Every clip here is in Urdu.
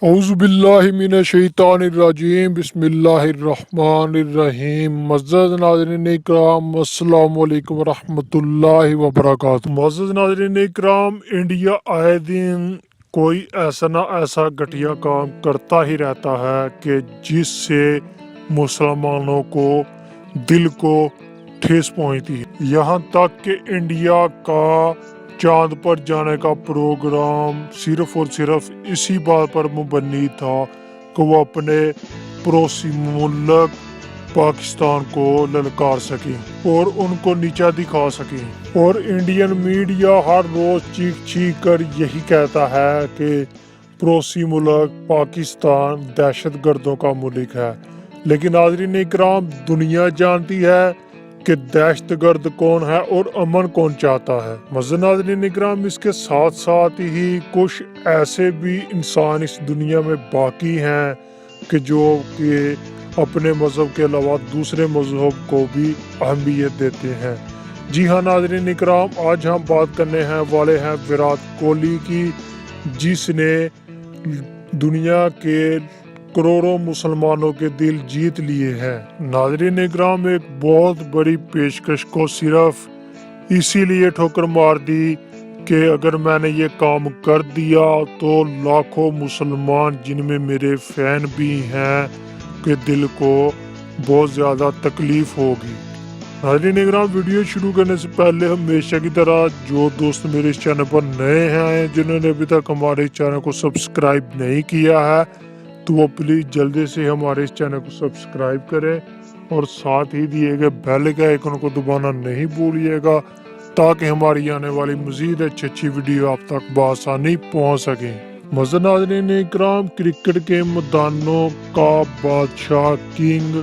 اعوذ باللہ من الشیطان الرجیم، بسم اللہ الرحمن الرحیم۔ معزز ناظرین اکرام، السلام علیکم ورحمۃ اللہ وبرکاتہ۔ معزز ناظرین اکرام، انڈیا آئے دن کوئی ایسا نہ ایسا گھٹیا کام کرتا ہی رہتا ہے کہ جس سے مسلمانوں کو دل کو ٹھیس پہنچتی ہے۔ یہاں تک کہ انڈیا کا چاند پر جانے کا پروگرام صرف اور صرف اسی بات پر مبنی تھا کہ وہ اپنے پڑوسی ملک پاکستان کو للکار سکیں اور ان کو نیچا دکھا سکیں، اور انڈین میڈیا ہر روز چیخ چیخ کر یہی کہتا ہے کہ پڑوسی ملک پاکستان دہشت گردوں کا ملک ہے۔ لیکن ناظرین اکرام، دنیا جانتی ہے کہ دہشت گرد کون ہے اور امن کون چاہتا ہے۔ معزز ناظرین اکرام، اس کے ساتھ ساتھ ہی کچھ ایسے بھی انسان اس دنیا میں باقی ہیں کہ جو کہ اپنے مذہب کے علاوہ دوسرے مذہب کو بھی اہمیت دیتے ہیں۔ جی ہاں ناظرین اکرام، آج ہم بات کرنے والے ہیں وراٹ کوہلی کی، جس نے دنیا کے کروڑوں مسلمانوں کے دل جیت لیے ہیں۔ ناظرین اکرام، ایک بہت بڑی پیشکش کو صرف اسی لیے ٹھوکر مار دی کہ اگر میں نے یہ کام کر دیا تو لاکھوں مسلمان، جن میں میرے فین بھی ہیں، کے دل کو بہت زیادہ تکلیف ہوگی۔ ناظرین اکرام، ویڈیو شروع کرنے سے پہلے ہمیشہ کی طرح جو دوست میرے اس چینل پر نئے ہیں، جنہوں نے ابھی تک ہمارے اس چینل کو سبسکرائب نہیں کیا ہے، تو وہ پلیز جلدی سے ہمارے اس چینل کو سبسکرائب کریں اور ساتھ ہی دیے گئے بیل کے آئیکن کو دبانا نہیں بھولیے گا، تاکہ ہماری آنے والی مزید اچھی ویڈیو آپ تک بآسانی پہنچ سکیں۔ معزز ناظرین اکرام، کرکٹ کے میدانوں کا بادشاہ کنگ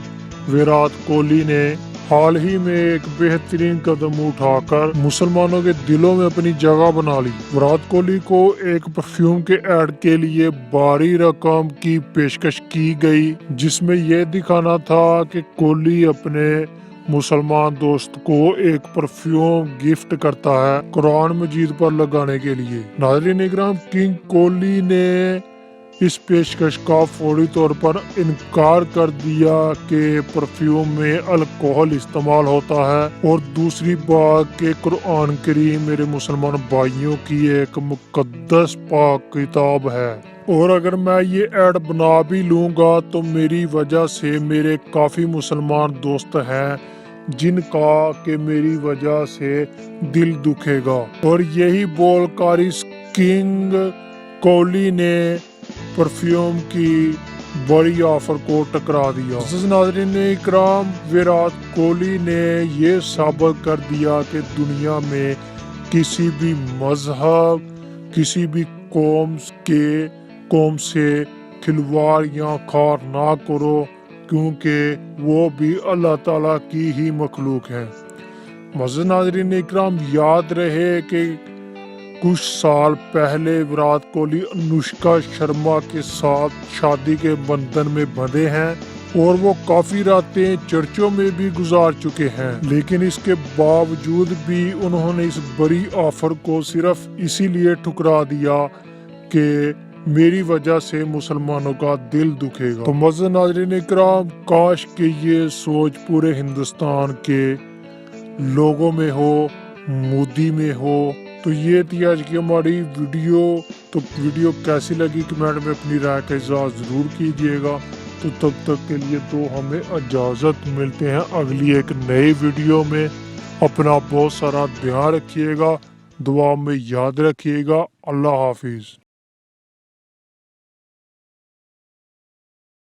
وراٹ کوہلی نے حال ہی میں ایک بہترین قدم اٹھا کر مسلمانوں کے دلوں میں اپنی جگہ بنا لی۔ وراٹ کوہلی کو ایک پرفیوم کے ایڈ کے لیے بھاری رقم کی پیشکش کی گئی، جس میں یہ دکھانا تھا کہ کوہلی اپنے مسلمان دوست کو ایک پرفیوم گفٹ کرتا ہے قرآن مجید پر لگانے کے لیے۔ ناظرین اکرام، کنگ کوہلی نے اس پیشکش کا فوری طور پر انکار کر دیا کہ پرفیوم میں الکوہل استعمال ہوتا ہے، اور دوسری بات کہ قرآن کریم میرے مسلمان بھائیوں کی ایک مقدس پاک کتاب ہے، اور اگر میں یہ ایڈ بنا بھی لوں گا تو میری وجہ سے میرے کافی مسلمان دوست ہیں جن کا کہ میری وجہ سے دل دکھے گا۔ اور یہی بول کر اس کنگ کوہلی نے پرفیوم کی بڑی آفر کو ٹکرا دیا۔ ناظرین اکرام، وراٹ کوہلی نے یہ ثابت کر دیا کہ دنیا میں کسی بھی مذہب، کسی بھی قوم سے کھلواڑ یا کھار نہ کرو، کیونکہ وہ بھی اللہ تعالیٰ کی ہی مخلوق ہے۔ معزز ناظرین اکرام، یاد رہے کہ کچھ سال پہلے وراٹ کوہلی انوشکا شرما کے ساتھ شادی کے بندھن میں بندھے ہیں، اور وہ کافی راتیں چرچوں میں بھی گزار چکے ہیں، لیکن اس کے باوجود بھی انہوں نے اس بڑی آفر کو صرف اسی لیے ٹھکرا دیا کہ میری وجہ سے مسلمانوں کا دل دکھے گا۔ تو معزز ناظرین اکرام، کاش کہ یہ سوچ پورے ہندوستان کے لوگوں میں ہو، مودی میں ہو۔ تو یہ تھی آج کی ہماری ویڈیو۔ تو ویڈیو کیسی لگی کمنٹ میں اپنی رائے کا اظہار ضرور کیجیے گا۔ تو تب تک کے لیے تو ہمیں اجازت، ملتے ہیں اگلی ایک نئی ویڈیو میں۔ اپنا بہت سارا دھیان رکھیے گا، دعا میں یاد رکھیے گا۔ اللہ حافظ۔